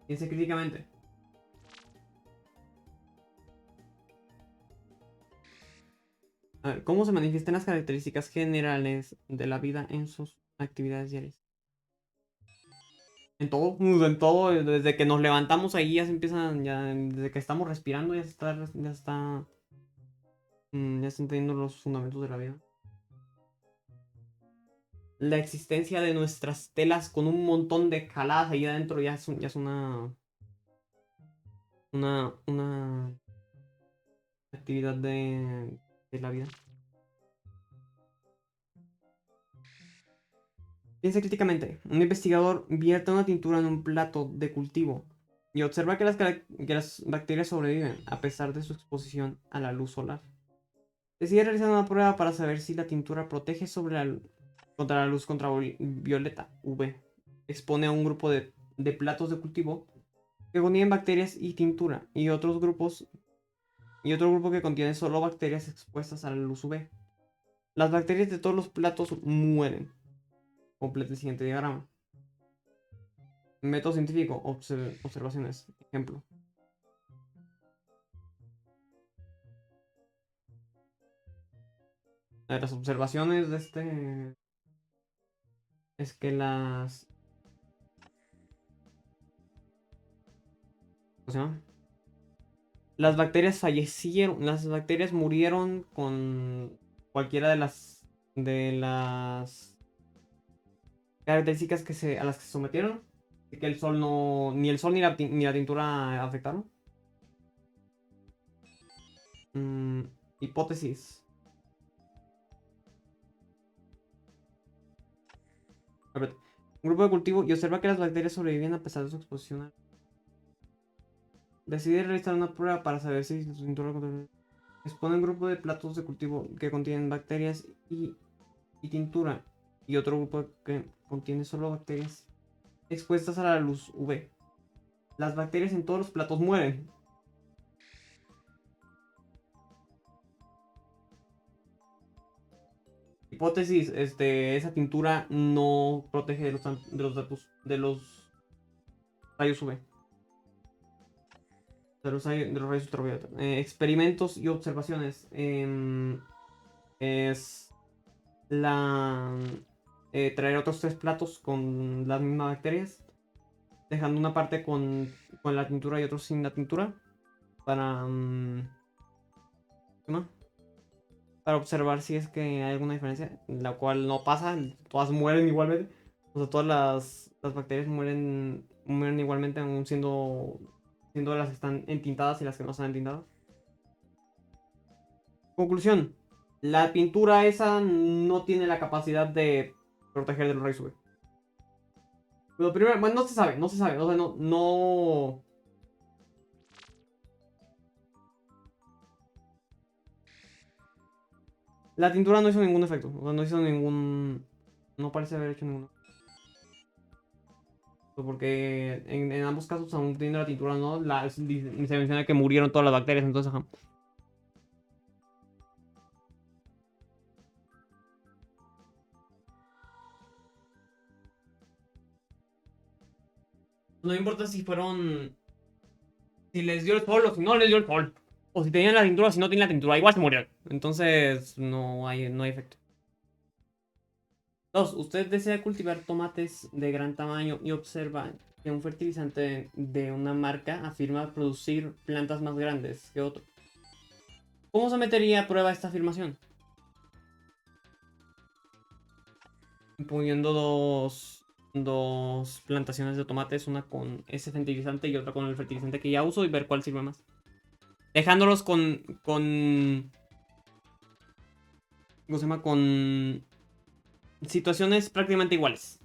Piense críticamente. A ver, ¿cómo se manifiestan las características generales de la vida en sus actividades diarias? En todo, desde que nos levantamos ahí ya se empiezan, ya, desde que estamos respirando ya están teniendo los fundamentos de la vida. La existencia de nuestras telas con un montón de escaladas ahí adentro ya es una actividad de la vida. Piensa críticamente. Un investigador vierte una tintura en un plato de cultivo y observa que las bacterias sobreviven a pesar de su exposición a la luz solar. Decide realizar una prueba para saber si la tintura protege contra la luz violeta UV. Expone a un grupo de platos de cultivo que contienen bacterias y tintura y otro grupo que contiene solo bacterias expuestas a la luz UV. Las bacterias de todos los platos mueren. Completa el siguiente diagrama. Método científico, observaciones. Ejemplo. Las observaciones de este es que ¿cómo se llama? Las bacterias fallecieron, las bacterias murieron con cualquiera de las características a las que se sometieron. Así que el sol no, ni el sol ni la tintura afectaron. Mm, hipótesis. A ver, un grupo de cultivo y observa que las bacterias sobreviven a pesar de su exposición. Decide realizar una prueba para saber si su tintura expone un grupo de platos de cultivo que contienen bacterias y tintura y otro grupo que contiene solo bacterias expuestas a la luz UV. Las bacterias en todos los platos mueren. Hipótesis, esa tintura no protege de los rayos UV. De los rayos ultravioleta. Experimentos y observaciones. Es la traer otros 3 platos con las mismas bacterias, dejando una parte con la tintura y otros sin la tintura, para, ¿qué más? Para observar si es que hay alguna diferencia, la cual no pasa, todas mueren igualmente. O sea, todas las bacterias mueren igualmente, aún siendo las que están entintadas y las que no están entintadas. Conclusión, la pintura esa no tiene la capacidad de proteger del Rayo UV. Pero primero, bueno, no se sabe, o sea, no. La tintura no hizo ningún efecto, o sea, no hizo ningún, no parece haber hecho ninguno. Porque en ambos casos, aún teniendo la tintura, no, se menciona que murieron todas las bacterias, entonces, ajá. No importa si fueron, si les dio el sol o si no les dio el sol. O si tenían la tintura o si no tenían la tintura, igual se murieron. Entonces, no hay efecto. 2. Usted desea cultivar tomates de gran tamaño y observa que un fertilizante de una marca afirma producir plantas más grandes que otro. ¿Cómo se metería a prueba esta afirmación? Poniendo dos plantaciones de tomates, una con ese fertilizante y otra con el fertilizante que ya uso y ver cuál sirve más. Dejándolos ¿cómo se llama? Con situaciones prácticamente iguales.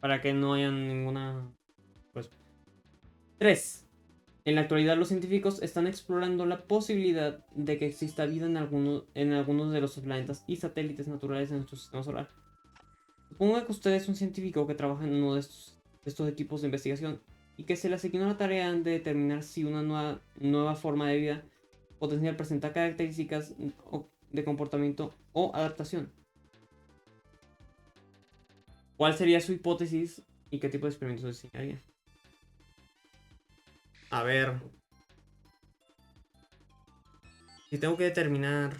Para que no haya ninguna. Pues. 3. En la actualidad los científicos están explorando la posibilidad de que exista vida en algunos de los planetas y satélites naturales de nuestro sistema solar. Supongo que usted es un científico que trabaja en uno de estos equipos de investigación y que se le asignó la tarea de determinar si una nueva forma de vida potencial presenta características de comportamiento o adaptación. ¿Cuál sería su hipótesis y qué tipo de experimentos diseñaría? A ver, si tengo que determinar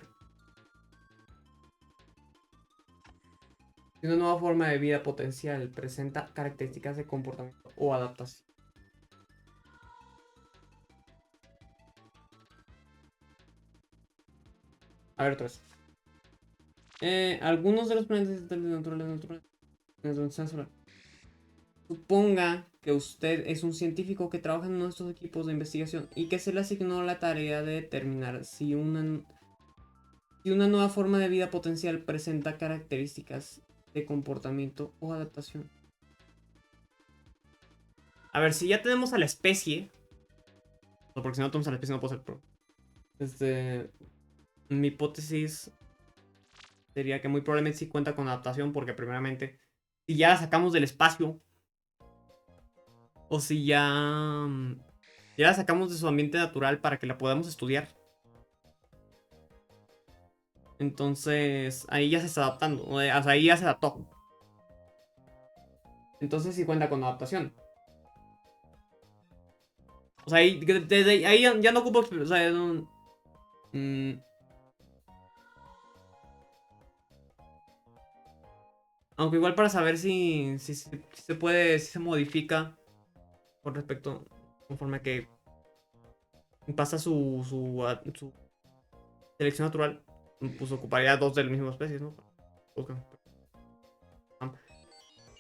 si una nueva forma de vida potencial presenta características de comportamiento o adaptación. A ver, tres. Algunos de los planetas naturales de nuestro sistema solar. Suponga que usted es un científico que trabaja en uno de estos equipos de investigación y que se le asignó la tarea de determinar si una nueva forma de vida potencial presenta características de comportamiento o adaptación. A ver, si ya tenemos a la especie, o porque si no tenemos a la especie no puedo ser pro. Mi hipótesis sería que muy probablemente sí cuenta con adaptación porque primeramente, si ya la sacamos del espacio, o si ya la sacamos de su ambiente natural para que la podamos estudiar. Entonces, ahí ya se está adaptando. O sea, ahí ya se adaptó. Entonces sí cuenta con adaptación. O sea, desde ahí ya no ocupo. O sea, aunque igual para saber si se puede, si se modifica con respecto, conforme a que pasa su selección natural, pues ocuparía dos del mismo especie, ¿no?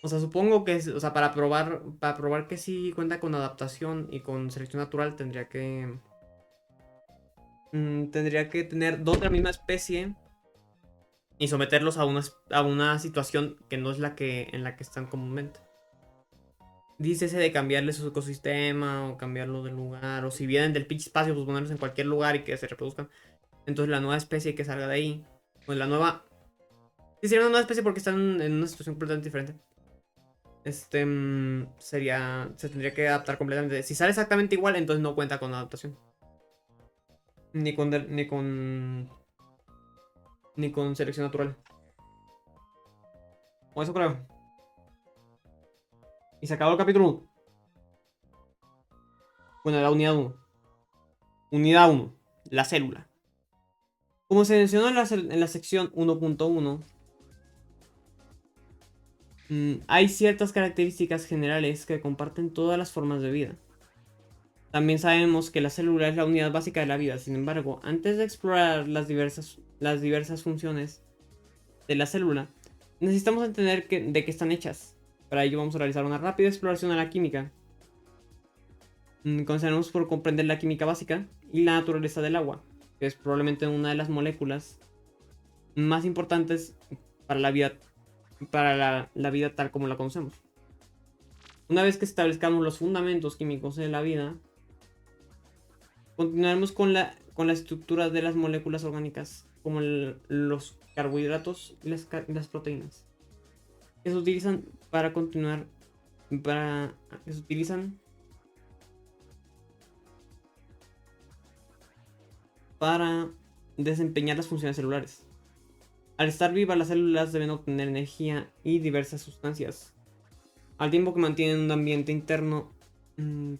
O sea, supongo que, o sea, para probar que sí cuenta con adaptación y con selección natural, tendría que tener dos de la misma especie y someterlos a una situación que no es en la que están comúnmente. Dice ese de cambiarle su ecosistema o cambiarlo de lugar, o si vienen del pinche espacio, pues ponerlos en cualquier lugar y que se reproduzcan. Entonces la nueva especie que salga de ahí, pues la nueva. Sí, sería una nueva especie porque están en una situación completamente diferente. Se tendría que adaptar completamente. Si sale exactamente igual, entonces no cuenta con adaptación. Ni con selección natural. O eso creo. Y se acabó el capítulo 1. Bueno, la unidad 1. Unidad 1. La célula. Como se mencionó en la sección 1.1, Hay ciertas características generales que comparten todas las formas de vida. También sabemos que la célula es la unidad básica de la vida. Sin embargo, antes de explorar las diversas funciones de la célula, necesitamos entender de qué están hechas. Para ello vamos a realizar una rápida exploración a la química. Comenzaremos por comprender la química básica y la naturaleza del agua, que es probablemente una de las moléculas más importantes para la vida, la vida tal como la conocemos. Una vez que establezcamos los fundamentos químicos de la vida, continuaremos con la estructura de las moléculas orgánicas, como los carbohidratos y las proteínas, que se utilizan para continuar, que se utilizan para desempeñar las funciones celulares. Al estar vivas, las células deben obtener energía y diversas sustancias, al tiempo que mantienen un ambiente interno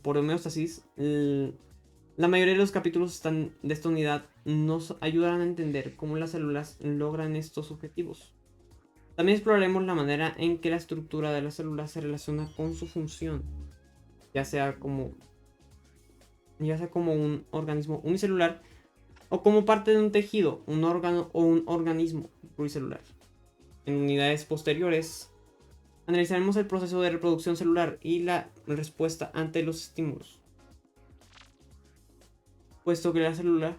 por homeostasis. La mayoría de los capítulos de esta unidad nos ayudarán a entender cómo las células logran estos objetivos. También exploraremos la manera en que la estructura de las células se relaciona con su función, ya sea como un organismo unicelular o como parte de un tejido, un órgano o un organismo pluricelular. En unidades posteriores, analizaremos el proceso de reproducción celular y la respuesta ante los estímulos, puesto que la célula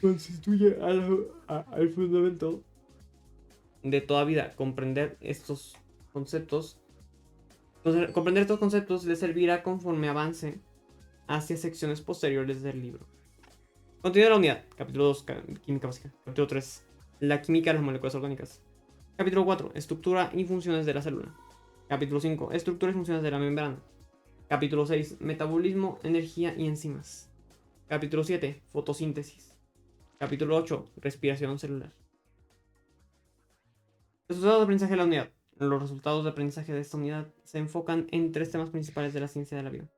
constituye al fundamento de toda vida. Comprender estos conceptos le servirá conforme avance hacia secciones posteriores del libro. Continúa la unidad. Capítulo 2, química básica. Capítulo 3, la química de las moléculas orgánicas. Capítulo 4, estructura y funciones de la célula. Capítulo 5, estructura y funciones de la membrana. Capítulo 6, metabolismo, energía y enzimas. Capítulo 7, fotosíntesis. Capítulo 8, respiración celular. Resultados de aprendizaje de la unidad. Los resultados de aprendizaje de esta unidad se enfocan en 3 temas principales de la ciencia de la vida.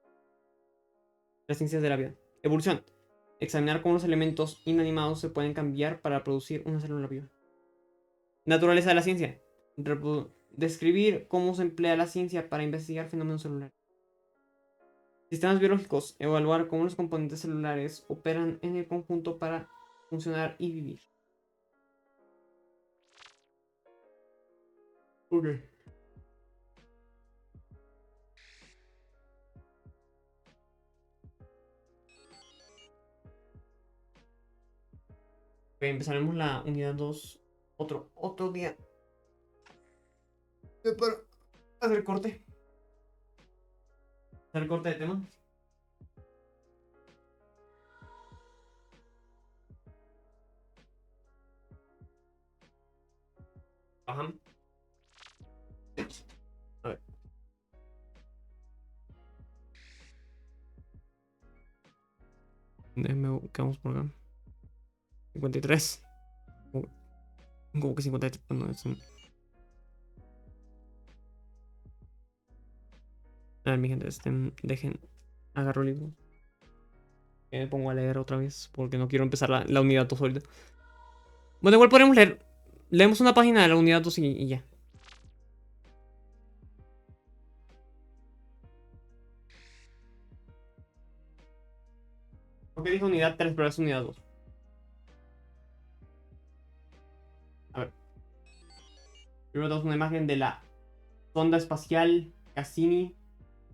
Las ciencias de la vida. Evolución. Examinar cómo los elementos inanimados se pueden cambiar para producir una célula viva. Naturaleza de la ciencia. Describir cómo se emplea la ciencia para investigar fenómenos celulares. Sistemas biológicos. Evaluar cómo los componentes celulares operan en el conjunto para funcionar y vivir. Ok. Empezaremos la unidad 2 otro día. Para hacer corte. Hacer corte de tema. Ajá. A ver. Déjame, quedamos por acá. 53. Como que 53. No, es un... A ver, mi gente, dejen. Agarro el libro. Me pongo a leer otra vez. Porque no quiero empezar la unidad 2 ahorita. Bueno, igual podemos leer. Leemos una página de la unidad 2 y ya. ¿Por qué dijo unidad 3 pero es unidad 2? A ver. Primero tenemos una imagen de la sonda espacial Cassini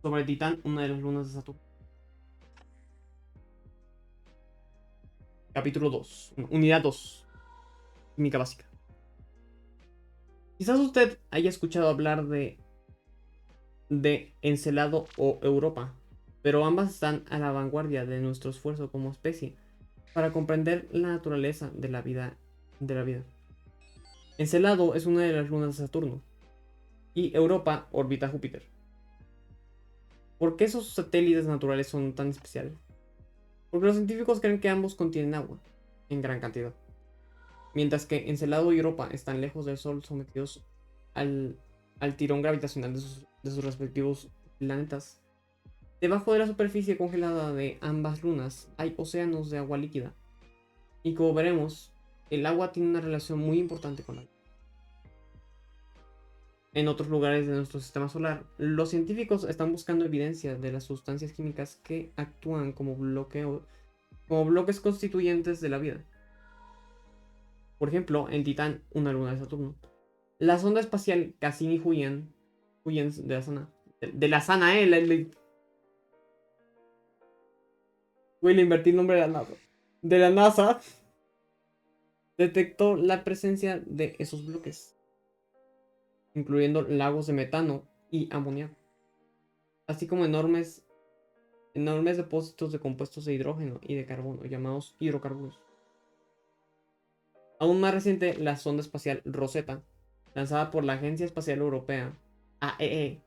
sobre Titán, una de las lunas de Saturno. Capítulo 2. Unidad 2. Química básica. Quizás usted haya escuchado hablar de Encelado o Europa, pero ambas están a la vanguardia de nuestro esfuerzo como especie para comprender la naturaleza de la vida. Encelado es una de las lunas de Saturno y Europa orbita Júpiter. ¿Por qué esos satélites naturales son tan especiales? Porque los científicos creen que ambos contienen agua en gran cantidad, mientras que Encelado y Europa están lejos del Sol, sometidos al tirón gravitacional de sus respectivos planetas. Debajo de la superficie congelada de ambas lunas hay océanos de agua líquida, y como veremos, el agua tiene una relación muy importante con la vida. en otros lugares de nuestro sistema solar. Los científicos están buscando evidencia de las sustancias químicas que actúan como bloques constituyentes de la vida. Por ejemplo, en Titán, una luna de Saturno. La sonda espacial Cassini-Huygens de la Sana, güey, le invertí el nombre de la NASA. De la NASA detectó la presencia de esos bloques, incluyendo lagos de metano y amoníaco, así como enormes depósitos de compuestos de hidrógeno y de carbono, llamados hidrocarburos. Aún más reciente, la sonda espacial Rosetta, lanzada por la Agencia Espacial Europea, AEE,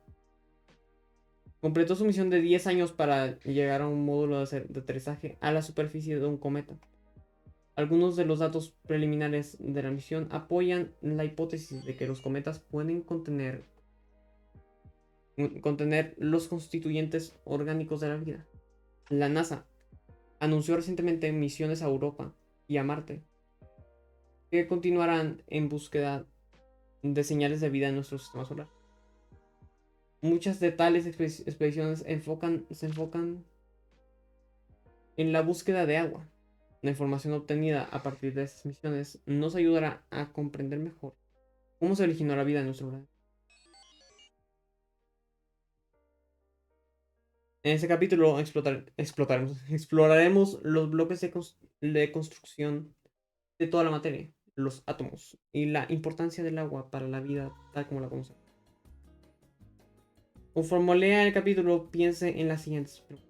completó su misión de 10 años para llegar a un módulo de aterrizaje a la superficie de un cometa. Algunos de los datos preliminares de la misión apoyan la hipótesis de que los cometas pueden contener los constituyentes orgánicos de la vida. La NASA anunció recientemente misiones a Europa y a Marte, que continuarán en búsqueda de señales de vida en nuestro sistema solar. Muchas de tales expediciones se enfocan en la búsqueda de agua. La información obtenida a partir de estas misiones nos ayudará a comprender mejor cómo se originó la vida en nuestro planeta. En este capítulo exploraremos los bloques de construcción de toda la materia, los átomos, y la importancia del agua para la vida tal como la conocemos. Conforme lea el capítulo, piense en las siguientes preguntas.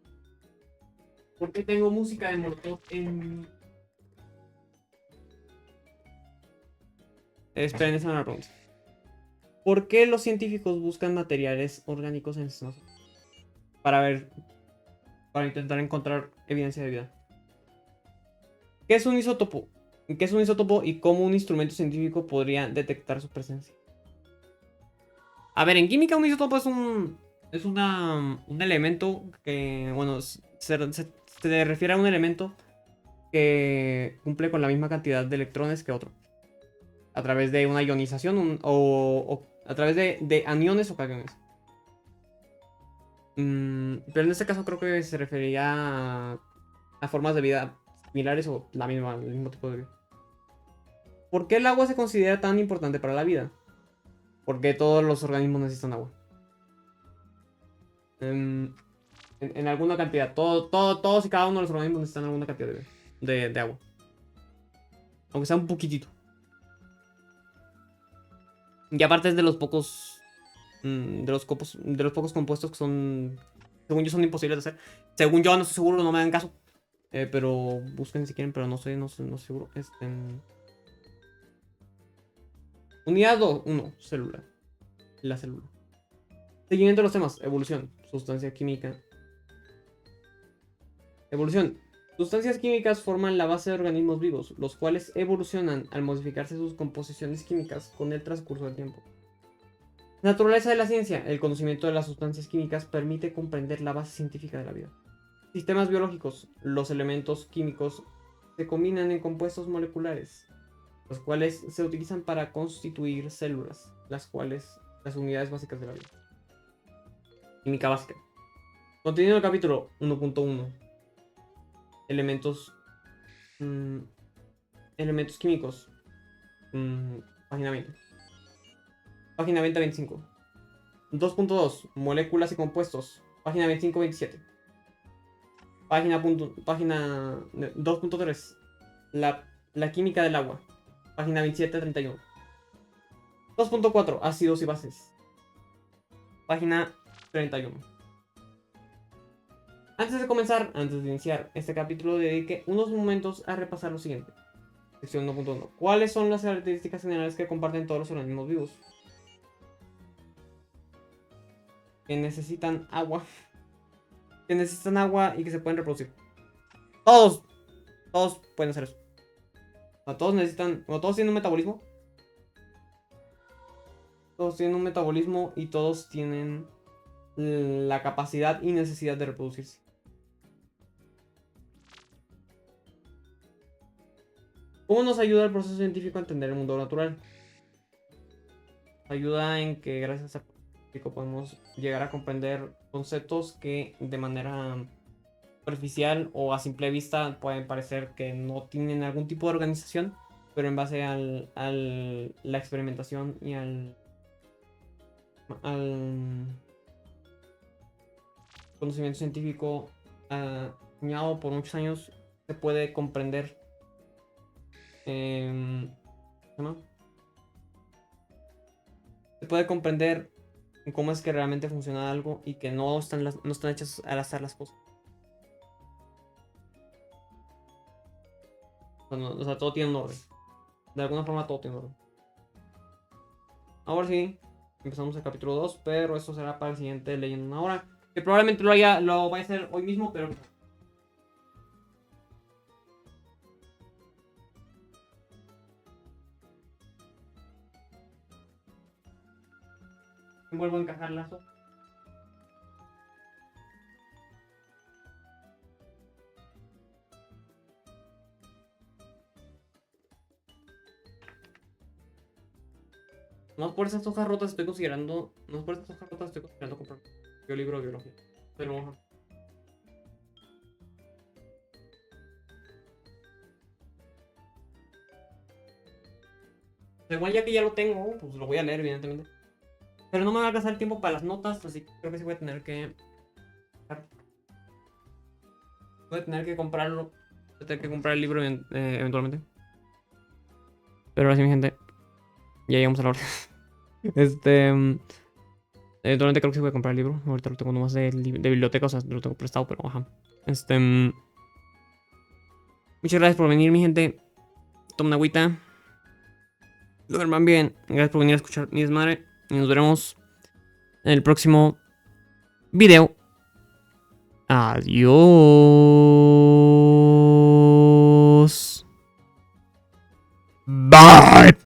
¿Por qué tengo música de Molotov en...? Esperen, esa es una pregunta. ¿Por qué los científicos buscan materiales orgánicos en el sistema solar? Para intentar encontrar evidencia de vida. ¿Qué es un isótopo? ¿Qué es un isótopo y cómo un instrumento científico podría detectar su presencia? A ver, en química un isótopo es un elemento que, bueno, se refiere a un elemento que cumple con la misma cantidad de electrones que otro. A través de una ionización o a través de aniones o cationes. Pero en este caso creo que se refería a formas de vida similares o el mismo tipo de vida. ¿Por qué el agua se considera tan importante para la vida? Porque todos los organismos necesitan agua. En alguna cantidad. Todos y cada uno de los organismos necesitan alguna cantidad de agua. Aunque sea un poquitito. Y aparte es de los pocos. De los pocos compuestos que son. Según yo, son imposibles de hacer. Según yo, no estoy seguro, no me hagan caso. Pero busquen si quieren, pero no sé seguro. Unidad 1, célula. La célula. Seguimiento de los temas. Evolución. Sustancia química. Evolución. Sustancias químicas forman la base de organismos vivos, los cuales evolucionan al modificarse sus composiciones químicas con el transcurso del tiempo. Naturaleza de la ciencia. El conocimiento de las sustancias químicas permite comprender la base científica de la vida. Sistemas biológicos. Los elementos químicos se combinan en compuestos moleculares, los cuales se utilizan para constituir células, las unidades básicas de la vida. Química básica. Contenido del capítulo 1.1. Elementos químicos. Página 20. Página 20-25. 2.2. Moléculas y compuestos. Página 25-27. Página 2.3. La química del agua. Página 27-31. 2.4. Ácidos y bases. Página 31. Antes de iniciar este capítulo, dediqué unos momentos a repasar lo siguiente. Sección 1.1. ¿Cuáles son las características generales que comparten todos los organismos vivos? Que necesitan agua. Que necesitan agua y que se pueden reproducir. Todos pueden hacer eso. O sea, todos tienen un metabolismo. Todos tienen un metabolismo y todos tienen la capacidad y necesidad de reproducirse. ¿Cómo nos ayuda el proceso científico a entender el mundo natural? ayuda en que gracias a científico podemos llegar a comprender conceptos que de manera superficial o a simple vista pueden parecer que no tienen algún tipo de organización, pero en base la experimentación y al conocimiento científico acuñado por muchos años se puede comprender. ¿No? Se puede comprender cómo es que realmente funciona algo y que no están hechas al azar las cosas. O sea, todo tiene un orden. De alguna forma todo tiene un orden. Ahora sí, empezamos el capítulo 2, pero eso será para el siguiente Leyendo una hora. Que probablemente lo vaya a hacer hoy mismo, pero vuelvo a encajar lazo. No por esas hojas rotas estoy considerando. No por esas hojas rotas estoy considerando comprar un libro de biología. Pero bueno. Igual ya que ya lo tengo, pues lo voy a leer, evidentemente. Pero no me va a alcanzar el tiempo para las notas, así que creo que sí voy a tener que. Voy a tener que comprarlo. Voy a tener que comprar el libro eventualmente. Pero ahora sí, mi gente. Ya llegamos a la hora. Eventualmente creo que sí voy a comprar el libro. Ahorita lo tengo nomás de biblioteca, o sea, lo tengo prestado, pero ajá. Muchas gracias por venir, mi gente. Tomen una agüita. Duerman bien. Gracias por venir a escuchar mi desmadre. Y nos veremos en el próximo video. Adiós. Bye.